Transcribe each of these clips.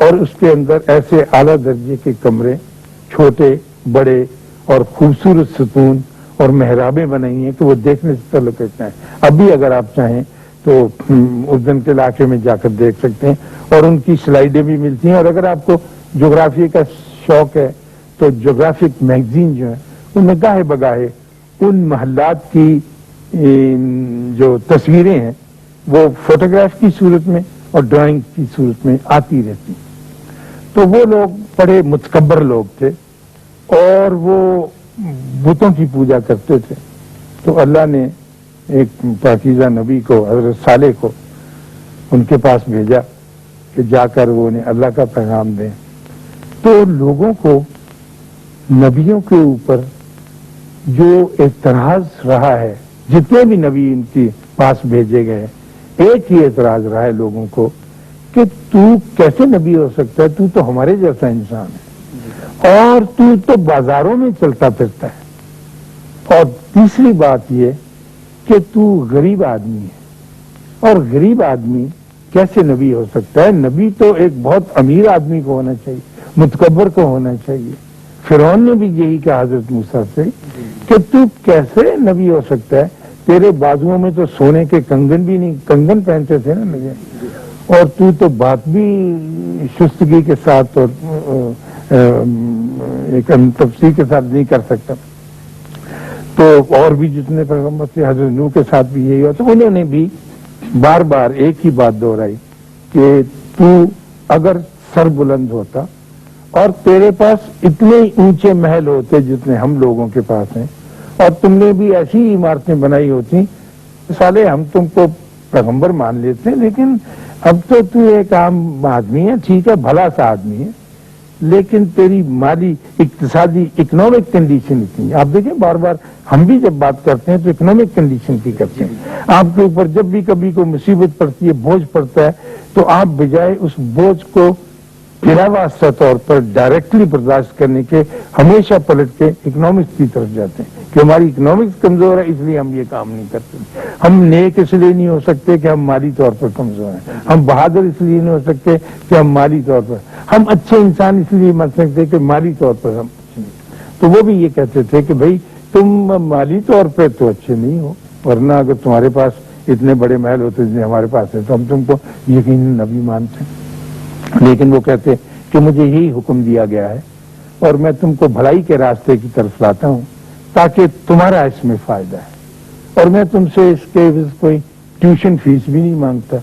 اور اس کے اندر ایسے اعلیٰ درجے کے کمرے، چھوٹے بڑے اور خوبصورت ستون اور محرابیں بنائی ہیں کہ وہ دیکھنے سے تعلق رکھتا ہے. اب بھی اگر آپ چاہیں تو اردن کے علاقے میں جا کر دیکھ سکتے ہیں، اور ان کی سلائیڈیں بھی ملتی ہیں. اور اگر آپ کو جغرافیے کا شوق ہے تو جغرافک میگزین جو ہے ان میں گاہے بگاہے ان محلات کی جو تصویریں ہیں وہ فوٹوگراف کی صورت میں اور ڈرائنگ کی صورت میں آتی رہتی. تو وہ لوگ بڑے متکبر لوگ تھے اور وہ بتوں کی پوجا کرتے تھے. تو اللہ نے ایک پاکیزہ نبی کو، حضرت صالح کو، ان کے پاس بھیجا کہ جا کر وہ انہیں اللہ کا پیغام دیں. تو لوگوں کو نبیوں کے اوپر جو اعتراض رہا ہے، جتنے بھی نبی ان کے پاس بھیجے گئے، ایک ہی اعتراض رہا ہے لوگوں کو کہ تو کیسے نبی ہو سکتا ہے، تو تو ہمارے جیسا انسان ہے اور تو بازاروں میں چلتا پھرتا ہے، اور تیسری بات یہ کہ تو غریب آدمی ہے، اور غریب آدمی کیسے نبی ہو سکتا ہے؟ نبی تو ایک بہت امیر آدمی کو ہونا چاہیے، متکبر کو ہونا چاہیے. فرعون نے بھی یہی کہا حضرت موسیٰ سے کہ تو کیسے نبی ہو سکتا ہے؟ تیرے بازوؤں میں تو سونے کے کنگن بھی نہیں، کنگن پہنتے تھے نا لگے، اور تو بات بھی شستگی کے ساتھ اور ایک تفصیل کے ساتھ نہیں کر سکتا. تو اور بھی جتنے پیغمبر تھے، حضرت نوح کے ساتھ بھی یہی ہوا. تو انہوں نے بھی بار بار ایک ہی بات دہرائی کہ تو اگر سر بلند ہوتا اور تیرے پاس اتنے اونچے محل ہوتے جتنے ہم لوگوں کے پاس ہیں، اور تم نے بھی ایسی عمارتیں بنائی ہوتی، سالے ہم تم کو پیغمبر مان لیتے ہیں، لیکن اب تو ایک عام آدمی ہے، ٹھیک ہے، بھلا سا آدمی ہے، لیکن تیری مالی اقتصادی اکنامک کنڈیشن اتنی ہے. آپ دیکھیں بار بار ہم بھی جب بات کرتے ہیں تو اکنامک کنڈیشن کی کرتے ہیں. آپ کے اوپر جب بھی کبھی کوئی مصیبت پڑتی ہے، بوجھ پڑتا ہے، تو آپ بجائے اس بوجھ کو بلا واسطہ طور پر ڈائریکٹلی برداشت کرنے کے ہمیشہ پلٹ کے اکنامکس کی طرف جاتے ہیں کہ ہماری اکنامکس کمزور ہے اس لیے ہم یہ کام نہیں کرتے. ہم نیک اس لیے نہیں ہو سکتے کہ ہم مالی طور پر کمزور ہیں، ہم بہادر اس لیے نہیں ہو سکتے کہ ہم مالی طور پر، ہم اچھے انسان اس لیے بن سکتے کہ مالی طور پر ہم اچھے نہیں. تو وہ بھی یہ کہتے تھے کہ بھائی تم مالی طور پہ تو اچھے نہیں ہو، ورنہ اگر تمہارے پاس اتنے بڑے محل ہوتے جتنے ہمارے پاس ہے تو ہم تم کو یقیناً نبی مانتے. لیکن وہ کہتے کہ مجھے یہی حکم دیا گیا ہے اور میں تم کو بھلائی کے راستے کی طرف لاتا ہوں تاکہ تمہارا اس میں فائدہ ہے، اور میں تم سے اس کے کوئی ٹیوشن فیس بھی نہیں مانگتا،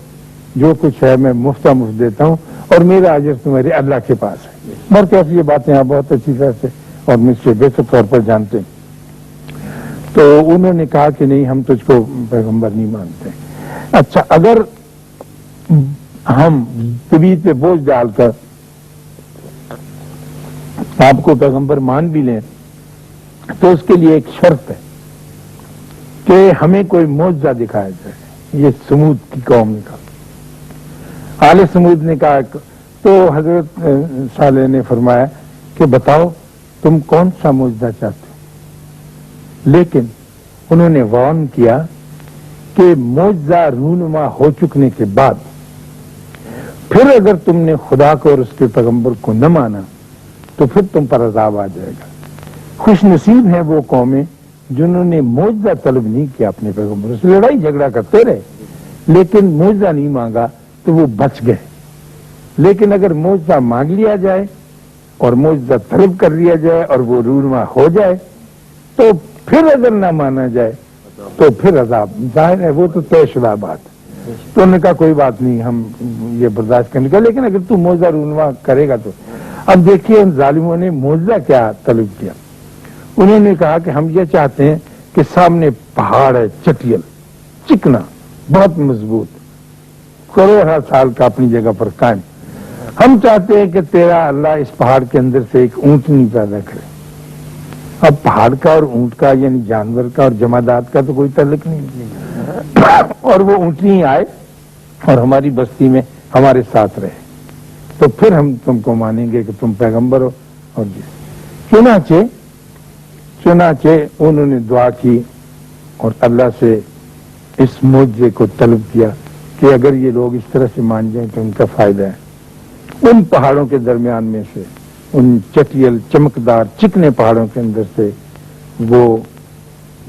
جو کچھ ہے میں مفت دیتا ہوں، اور میرا اجر تمہارے اللہ کے پاس ہے. برکیف یہ باتیں آپ بہت اچھی طرح سے اور مجھ سے بہتر طور پر جانتے ہیں. تو انہوں نے کہا کہ نہیں، ہم تجھ کو پیغمبر نہیں مانتے. اچھا، اگر ہم طبیعت پہ بوجھ ڈال کر آپ کو پیغمبر مان بھی لیں تو اس کے لیے ایک شرط ہے کہ ہمیں کوئی معجزہ دکھایا جائے. یہ سمود کی قوم نے کہا، آل سمود نے کہا. تو حضرت صالح نے فرمایا کہ بتاؤ تم کون سا معجزہ چاہتے ہو. لیکن انہوں نے وارن کیا کہ معجزہ رونما ہو چکنے کے بعد پھر اگر تم نے خدا کو اور اس کے پیغمبر کو نہ مانا تو پھر تم پر عذاب آ جائے گا. خوش نصیب ہیں وہ قومیں جنہوں نے معجزہ طلب نہیں کیا اپنے پیغمبر سے، لڑائی جھگڑا کرتے رہے لیکن معجزہ نہیں مانگا تو وہ بچ گئے. لیکن اگر معجزہ مانگ لیا جائے اور معجزہ طلب کر لیا جائے اور وہ رونما ہو جائے تو پھر اگر نہ مانا جائے تو پھر عذاب ظاہر ہے، وہ تو طے شدہ بات ہے. تو انہوں نے کہا کوئی بات نہیں، ہم یہ برداشت کرنے کا، لیکن اگر تو معجزہ رونما کرے گا تو. اب دیکھیے ان ظالموں نے معجزہ کیا طلب کیا. انہوں نے کہا کہ ہم یہ چاہتے ہیں کہ سامنے پہاڑ ہے، چٹیل چکنا بہت مضبوط، کروڑا سال کا اپنی جگہ پر قائم. ہم چاہتے ہیں کہ تیرا اللہ اس پہاڑ کے اندر سے ایک اونٹنی پیدا کرے. اب پہاڑ کا اور اونٹ کا یعنی جانور کا اور جمادات کا تو کوئی تعلق نہیں، اور وہ اونٹنی آئے اور ہماری بستی میں ہمارے ساتھ رہے تو پھر ہم تم کو مانیں گے کہ تم پیغمبر ہو. اور چنانچہ انہوں نے دعا کی اور اللہ سے اس معجزے کو طلب کیا کہ اگر یہ لوگ اس طرح سے مان جائیں تو ان کا فائدہ ہے. ان پہاڑوں کے درمیان میں سے، ان چٹیل چمکدار چکنے پہاڑوں کے اندر سے وہ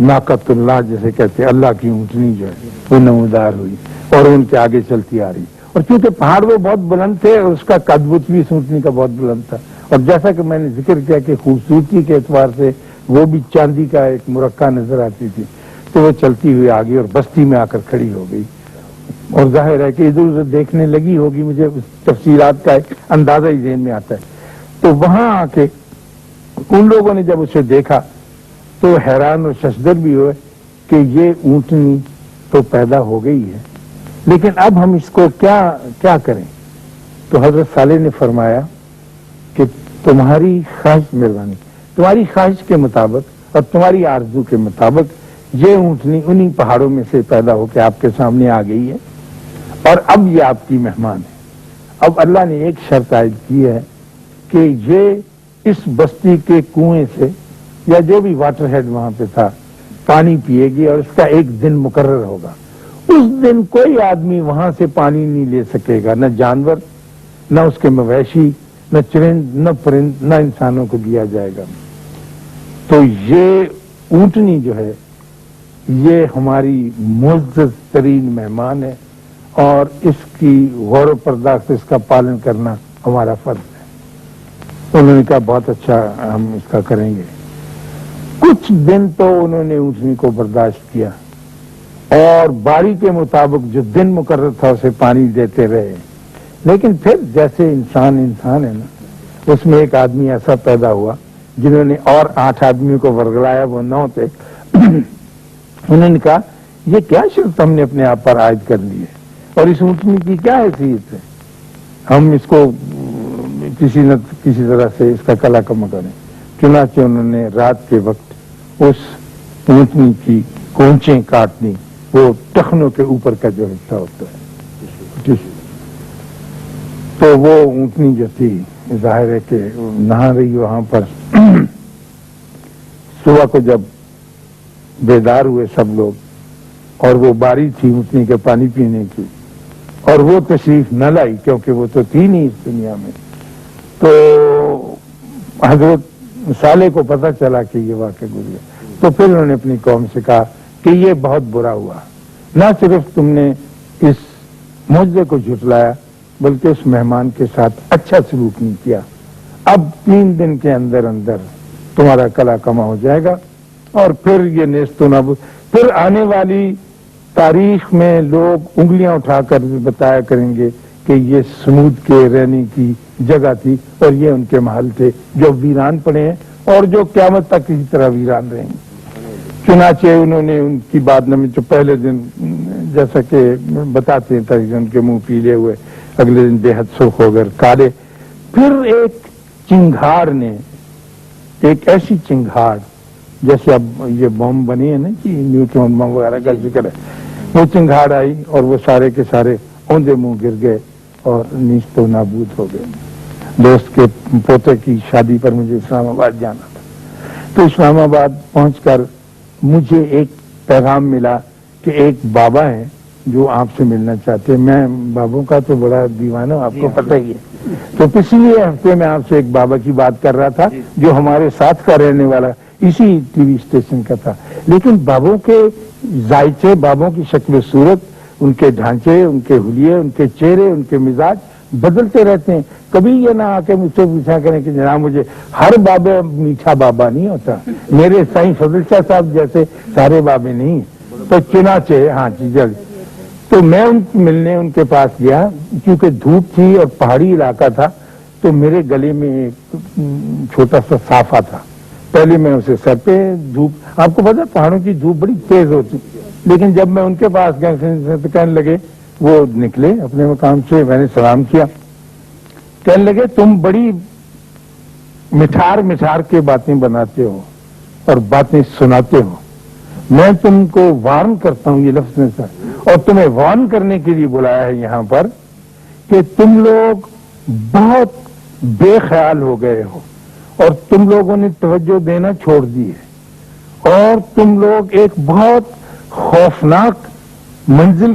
ناقۃ اللہ جسے کہتے ہیں، اللہ کی اونٹنی جو ہے وہ نمودار ہوئی اور ان کے آگے چلتی آ رہی، اور چونکہ پہاڑ وہ بہت بلند تھے اور اس کا قد بت بھی اس اونٹنی کا بہت بلند تھا، اور جیسا کہ میں نے ذکر کیا کہ خوبصورتی کے اعتبار سے وہ بھی چاندی کا ایک مرقع نظر آتی تھی، تو وہ چلتی ہوئی آگے اور بستی میں آ کر کھڑی ہو گئی، اور ظاہر ہے کہ ادھر ادھر دیکھنے لگی ہوگی، مجھے اس تفصیلات کا ایک اندازہ ہی ذہن میں آتا ہے۔ تو وہاں آ کے ان لوگوں نے جب اسے دیکھا تو حیران اور ششدر بھی ہوئے کہ یہ اونٹنی تو پیدا ہو گئی ہے، لیکن اب ہم اس کو کیا کریں؟ تو حضرت صالح نے فرمایا کہ تمہاری خواہش، مہربانی تمہاری خواہش کے مطابق اور تمہاری آرزو کے مطابق یہ اونٹنی انہی پہاڑوں میں سے پیدا ہو کے آپ کے سامنے آ گئی ہے، اور اب یہ آپ کی مہمان ہے۔ اب اللہ نے ایک شرط عائد کی ہے کہ یہ اس بستی کے کنویں سے یا جو بھی واٹر ہیڈ وہاں پہ تھا پانی پیے گی، اور اس کا ایک دن مقرر ہوگا، اس دن کوئی آدمی وہاں سے پانی نہیں لے سکے گا، نہ جانور، نہ اس کے مویشی، نہ چرند، نہ پرند، نہ انسانوں کو دیا جائے گا۔ تو یہ اونٹنی جو ہے یہ ہماری معزز ترین مہمان ہے، اور اس کی غور و پرداخت، اس کا پالن کرنا ہمارا فرض ہے۔ انہوں نے کہا بہت اچھا، ہم اس کا کریں گے۔ کچھ دن تو انہوں نے اونٹنی کو برداشت کیا اور باری کے مطابق جو دن مقرر تھا اسے پانی دیتے رہے، لیکن پھر جیسے انسان ہے نا، اس میں ایک آدمی ایسا پیدا ہوا جنہوں نے اور 8 آدمیوں کو ورگلایا، وہ 9 تھے۔ انہوں نے کہا یہ کیا شرط ہم نے اپنے آپ پر عائد کر لی ہے، اور اس اونٹنی کی کیا حیثیت ہے، ہم اس کو کسی طرح سے اس کا کلا کما کریں۔ چنانچہ انہوں نے رات کے وقت اس اونٹنی کی کونچیں کاٹ دی، وہ ٹخنوں کے اوپر کا جو حصہ ہوتا ہے، تو وہ اونٹنی جو تھی ظاہر ہے کہ نہا رہی وہاں پر۔ صبح کو جب بیدار ہوئے سب لوگ، اور وہ باری تھی اونٹنی کے پانی پینے کی، اور وہ تشریف نہ لائی کیونکہ وہ تو تھی نہیں اس دنیا میں، تو حضرت صالح کو پتہ چلا کہ یہ واقعہ گزرا، تو پھر انہوں نے اپنی قوم سے کہا کہ یہ بہت برا ہوا، نہ صرف تم نے اس معجزے کو جھٹلایا بلکہ اس مہمان کے ساتھ اچھا سلوک نہیں کیا۔ اب 3 دن کے اندر اندر تمہارا کلا کما ہو جائے گا، اور پھر یہ نیست و نابود، پھر آنے والی تاریخ میں لوگ انگلیاں اٹھا کر بتایا کریں گے کہ یہ سمود کے رہنے کی جگہ تھی، اور یہ ان کے محل تھے جو ویران پڑے ہیں اور جو قیامت تک اسی طرح ویران رہیں گے۔ چنانچہ انہوں نے ان کی بات نہ جو پہلے دن جیسا کہ بتاتے ہیں تاریخ، ان کے منہ پیلے ہوئے، اگلے دن بے حد سرخ ہو کر کالے۔ پھر ایک چنگھاڑ نے، ایک ایسی چنگھاڑ جیسے اب یہ بم بنی ہے نا کہ نیوٹرون بم وغیرہ کا ذکر ہے، وہ چنگھاڑ آئی اور وہ سارے کے سارے اوندے منہ گر گئے اور نیست و نابود ہو گئے۔ دوست کے پوتے کی شادی پر مجھے اسلام آباد جانا تھا، تو اسلام آباد پہنچ کر مجھے ایک پیغام ملا کہ ایک بابا ہے جو آپ سے ملنا چاہتے ہیں۔ میں بابوں کا تو بڑا دیوانہ ہوں، آپ کو پتہ ہی ہے، تو پچھلے ہفتے میں آپ سے ایک بابا کی بات کر رہا تھا جو ہمارے ساتھ کا رہنے والا اسی ٹی وی اسٹیشن کا تھا، لیکن بابوں کے ذائچے، بابوں کی شکل و صورت، ان کے ڈھانچے، ان کے حلیے، ان کے چہرے، ان کے مزاج بدلتے رہتے ہیں۔ کبھی یہ نہ آ کے مجھ سے پوچھا کریں کہ جناب مجھے ہر بابا میٹھا بابا نہیں ہوتا، میرے سائیں فضل شاہ صاحب جیسے سارے بابے نہیں، تو چنانچہ ہاں جی جلد تو میں ملنے ان کے پاس گیا، کیونکہ دھوپ تھی اور پہاڑی علاقہ تھا، تو میرے گلے میں ایک چھوٹا سا صافہ تھا۔ پہلے میں اسے سر پہ دھوپ، آپ کو پتا پہاڑوں کی دھوپ بڑی تیز ہوتی، لیکن جب میں ان کے پاس گیا تو کہنے لگے، وہ نکلے اپنے مقام سے، میں نے سلام کیا، کہنے لگے تم بڑی مٹھار کے باتیں بناتے ہو اور باتیں سناتے ہو، میں تم کو وارن کرتا ہوں، یہ لفظ میں اور تمہیں وارن کرنے کے لیے بلایا ہے یہاں پر کہ تم لوگ بہت بے خیال ہو گئے ہو اور تم لوگوں نے توجہ دینا چھوڑ دی ہے، اور تم لوگ ایک بہت خوفناک منزل